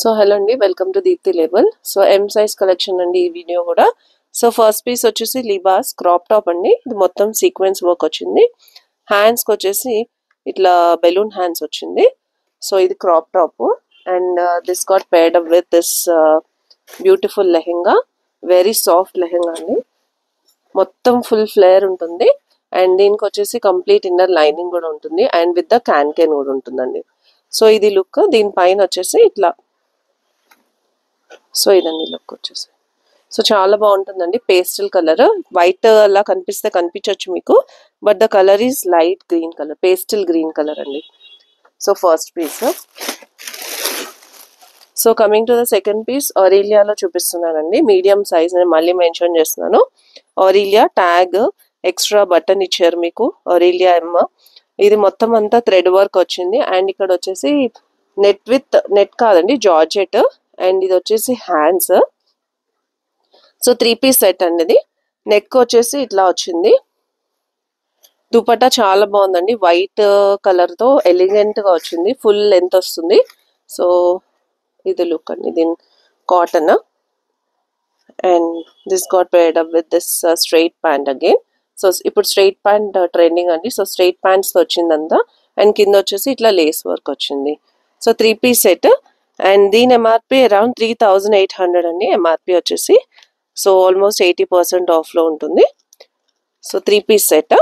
So hello అండి, welcome to Deepti label. So M size collection అండి ఈ వీడియో కూడా. సో ఫస్ట్ పీస్ వచ్చేసి లిబాస్ క్రాప్ టాప్ అండి. ఇది మొత్తం సీక్వెన్స్ వర్క్ వచ్చింది. హ్యాండ్స్కి వచ్చేసి ఇట్లా బెలూన్ హ్యాండ్స్ వచ్చింది. సో ఇది crop top and this got paired up with this beautiful lehenga. Very soft lehenga అండి, మొత్తం ఫుల్ ఫ్లేర్ ఉంటుంది. అండ్ దీనికి వచ్చేసి కంప్లీట్ ఇన్నర్ లైనింగ్ కూడా ఉంటుంది అండ్ విత్ ద క్యాన్ కూడా ఉంటుందండి. సో ఇది లుక్. దీనిపైన వచ్చేసి ఇట్లా, సో ఇదండి లుక్ వచ్చేసి. సో చాలా బాగుంటుందండి. పేస్టల్ కలర్, వైట్ అలా కనిపించవచ్చు మీకు, but the colour is light green colour, pastel green colour అండి. So first piece. So coming to the second piece, ఆరీలియాలో చూపిస్తున్నానండి. మీడియం సైజ్ నేను మళ్ళీ మెన్షన్ చేస్తున్నాను. ఆరీలియా ట్యాగ్ ఎక్స్ట్రా బటన్ ఇచ్చారు మీకు, ఆరీలియా ఎమ్. ఇది మొత్తం అంతా థ్రెడ్ వర్క్ వచ్చింది అండ్ ఇక్కడ వచ్చేసి నెట్ కాదండి, జార్జెట్. అండ్ ఇది వచ్చేసి హ్యాండ్స్. సో 3 పీస్ సెట్ అండి ఇది. నెక్ వచ్చేసి ఇట్లా వచ్చింది. దుపట్టా చాలా బాగుందండి, వైట్ కలర్ తో ఎలిగెంట్ గా వచ్చింది. ఫుల్ లెంత్ వస్తుంది. సో ఇది లుక్ అండి. దీని cotton and this got paired up with this straight pant again. So ఇప్పుడు స్ట్రైట్ ప్యాంట్ ట్రెండింగ్ అండి. సో స్ట్రైట్ ప్యాంట్స్ వచ్చిందంతా అండ్ కింద వచ్చేసి ఇట్లా లేస్ వర్క్ వచ్చింది. సో 3 పీస్ సెట్ అండ్ దీని ఎంఆర్పి అరౌండ్ 3800 అండి ఎంఆర్పి వచ్చేసి. సో ఆల్మోస్ట్ 80% ఆఫ్లో ఉంటుంది. So 3 piece set.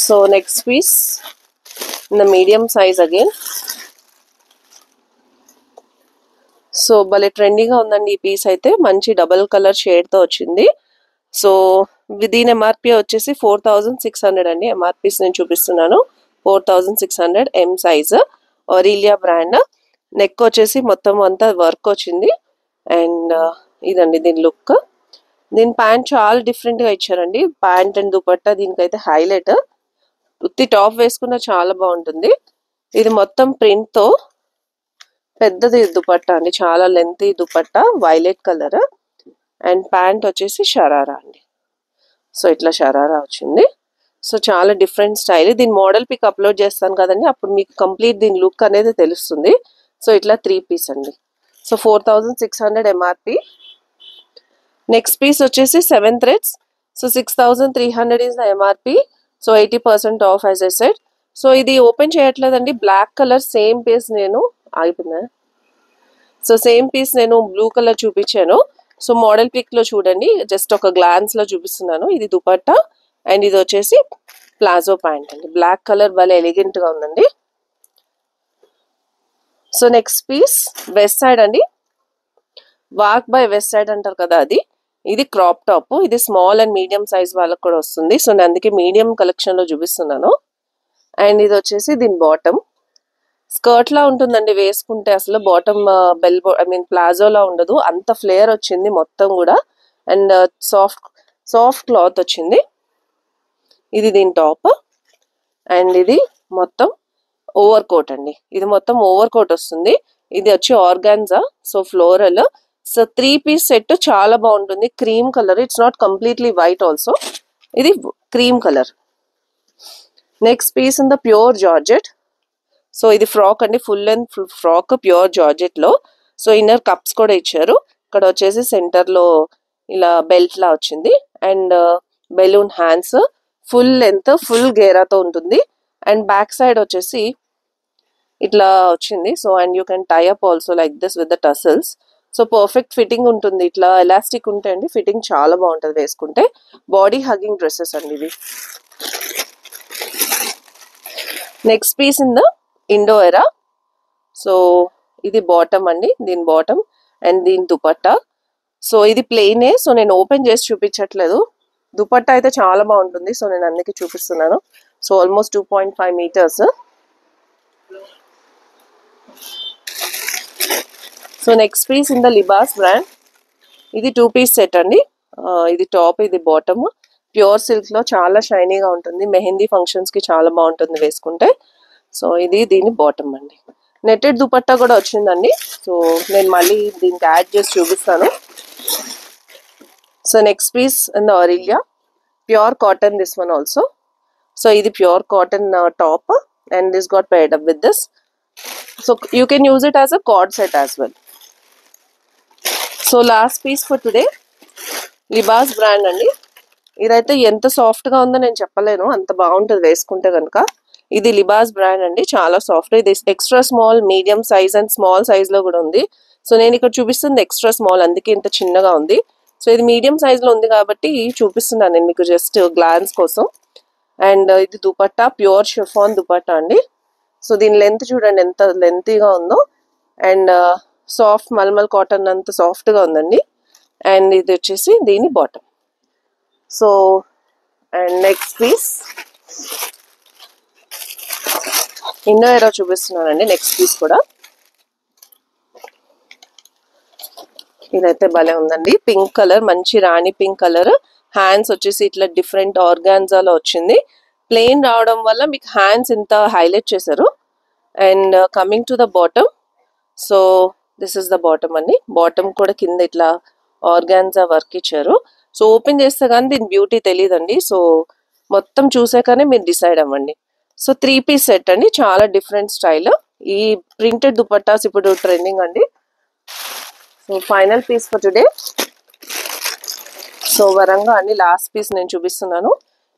So next piece in the medium size again. So భలే ట్రెండీగా ఉందండి ఈ పీస్ అయితే. మంచి డబల్ కలర్ షేడ్తో వచ్చింది. సో దీని ఎంఆర్పి వచ్చేసి 4600 అండి. ఎంఆర్పీస్ నేను చూపిస్తున్నాను, 4600 ఎం సైజ్. ఆరీలియా బ్రాండ్. నెక్ వచ్చేసి మొత్తం అంతా వర్క్ వచ్చింది అండ్ ఇదండి దీని లుక్. దీని ప్యాంట్ చాలా డిఫరెంట్గా ఇచ్చారండి. ప్యాంట్ అండ్ దుపట్టా దీనికైతే హైలైట్. ఉత్తి టాప్ వేసుకున్న చాలా బాగుంటుంది. ఇది మొత్తం ప్రింట్తో పెద్దది దుపట్టా అండి, చాలా lengthy dupatta, violet colour. And pant వచ్చేసి షరారా అండి. సో ఇట్లా షరారా వచ్చింది. సో చాలా డిఫరెంట్ స్టైల్. దీని మోడల్ పిక్ అప్లోడ్ చేస్తాను కదండి, అప్పుడు మీకు కంప్లీట్ దీని లుక్ అనేది తెలుస్తుంది. సో ఇట్లా 3 పీస్ అండి. So 4600 MRP. నెక్స్ట్ పీస్ వచ్చేసి 7 threads. So 6300 is the MRP. So 80% of as I said. So ఇది ఓపెన్ చేయట్లేదండి, బ్లాక్ కలర్ సేమ్ పీస్ నేను ఆగిపోయిందా. సో సేమ్ పీస్ నేను బ్లూ కలర్ చూపించాను. సో మోడల్ పిక్ లో చూడండి, జస్ట్ ఒక గ్లాన్స్ లో చూపిస్తున్నాను. ఇది దుపట్టా అండ్ ఇది వచ్చేసి ప్లాజో ప్యాంట్ అండి. బ్లాక్ కలర్ భలే ఎలిగెంట్ గా ఉందండి. So next piece Westside అండి. వాక్ బై వెస్ట్ సైడ్ అంటారు కదా అది. ఇది క్రాప్ టాప్. ఇది స్మాల్ అండ్ మీడియం సైజ్ వాళ్ళకి కూడా వస్తుంది. సో నేను అందుకే మీడియం కలెక్షన్ లో చూపిస్తున్నాను. అండ్ ఇది వచ్చేసి దీని బాటమ్. స్కర్ట్ లా ఉంటుందండి వేసుకుంటే, అసలు బాటమ్ బెల్ ప్లాజోలా ఉండదు, అంత ఫ్లేయర్ వచ్చింది మొత్తం కూడా. అండ్ సాఫ్ట్ క్లాత్ వచ్చింది. ఇది దీని టాప్ అండ్ ఇది మొత్తం ఓవర్ కోట్ అండి. ఇది మొత్తం ఓవర్ కోట్ వస్తుంది. ఇది వచ్చి organza, so floral. So 3 piece set చాలా బాగుంటుంది. Cream colour, it's not completely white also. ఇది cream colour. Next piece in the pure georgette. So ఇది ఫ్రాక్ అండి, full length frock pure georgette లో. సో ఇన్నర్ కప్స్ కూడా ఇచ్చారు. ఇక్కడ వచ్చేసి సెంటర్ లో ఇలా బెల్ట్ లా వచ్చింది and balloon hands. Full length full గేరాతో ఉంటుంది అండ్ బ్యాక్ సైడ్ వచ్చేసి ఇట్లా వచ్చింది. So and you can tie up also like this with the tassels. So perfect fitting ఉంటుంది. ఇట్లా ఎలాస్టిక్ ఉంటాయండి, ఫిట్టింగ్ చాలా బాగుంటుంది వేసుకుంటే. బాడీ హగ్గింగ్ డ్రెస్సెస్ అండి ఇవి. Next piece in the Indo Era. So ఇది బాటమ్ అండి, దీని బాటమ్ అండ్ దీని దుపట్టా. సో ఇది ప్లెయినే, సో నేను ఓపెన్ చేసి చూపించట్లేదు. దుపట్టా అయితే చాలా బాగుంటుంది, సో నేను అందుకే చూపిస్తున్నాను. So almost 2.5 meters. So next piece in the Libas brand. ఇది 2 పీస్ సెట్ అండి. ఇది టాప్, ఇది బాటమ్. ప్యూర్ సిల్క్ లో చాలా షైనీగా ఉంటుంది. మెహందీ ఫంక్షన్స్ కి చాలా బాగుంటుంది వేసుకుంటే. సో ఇది దీని బాటమ్ అండి. నెట్టెడ్ దుపట్టా కూడా వచ్చిందండి. సో నేను మళ్ళీ దీనికి యాడ్ చేసి చూపిస్తాను. So next piece in the Aurelia pure cotton, this one also. So ఇది pure cotton top and this got paired up with this. So you can use it as a cord set as well. So last piece for today, Libas brand అండి. ఇదైతే ఎంత సాఫ్ట్గా ఉందో నేను చెప్పలేను, అంత బాగుంటుంది వేసుకుంటే కనుక. ఇది లిబాస్ బ్రాండ్ అండి, చాలా సాఫ్ట్. ఇది extra small, medium size and small సైజ్లో కూడా ఉంది. సో నేను ఇక్కడ చూపిస్తుంది ఎక్స్ట్రా స్మాల్, అందుకే ఇంత చిన్నగా ఉంది. సో ఇది మీడియం సైజ్లో ఉంది కాబట్టి చూపిస్తున్నాను నేను మీకు జస్ట్ గ్లాన్స్ కోసం. అండ్ ఇది దుపట్టా, ప్యూర్ షిఫాన్ దుపట్టా అండి. సో దీని లెంత్ చూడండి ఎంత లెంతీగా ఉందో. అండ్ సాఫ్ట్ మల్మల్ కాటన్ అంత సాఫ్ట్గా ఉందండి. అండ్ ఇది వచ్చేసి దీని bottom. So and next piece ఇన్నో ఏరో చూపిస్తున్నానండి. నెక్స్ట్ పీస్ కూడా ఇదైతే భలే ఉందండి. పింక్ కలర్, మంచి రాణి పింక్ కలర్. హ్యాండ్స్ వచ్చేసి ఇట్లా డిఫరెంట్ ఆర్గాన్జాలో వచ్చింది. ప్లెయిన్ రావడం వల్ల మీకు హ్యాండ్స్ ఇంత హైలైట్ చేశారు. And coming to the bottom, so this is the bottom అండి. బాటమ్ కూడా కింద ఇట్లా ఆర్గాన్జా వర్క్ ఇచ్చారు. సో ఓపెన్ చేస్తే కానీ దీని బ్యూటీ తెలియదండి. సో మొత్తం చూసాకనే మీరు డిసైడ్ అవ్వండి. సో 3 పీస్ సెట్ అండి, చాలా డిఫరెంట్ స్టైల్. ఈ ప్రింటెడ్ దుపట్టాస్ ఇప్పుడు ట్రెండింగ్ అండి. So final piece for today. So వరంగా అండి లాస్ట్ పీస్ నేను చూపిస్తున్నాను.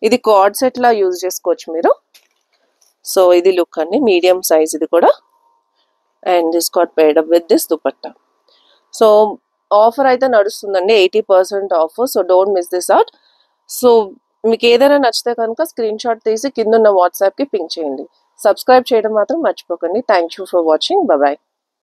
ఇది కార్డ్ సెట్ లా యూజ్ చేసుకోవచ్చు మీరు. సో ఇది లుక్ అండి, మీడియం సైజ్ ఇది కూడా. And this got paid up with this dupatta. So offer అయితే నడుస్తుందండి, 80% of. So don't miss this out. So మీకు ఏదైనా నచ్చితే కనుక స్క్రీన్ షాట్ తీసి కింద ఉన్న వాట్సాప్కి పింక్ చేయండి. సబ్స్క్రైబ్ చేయడం మాత్రం మర్చిపోకండి. Thank you for watching. Bye.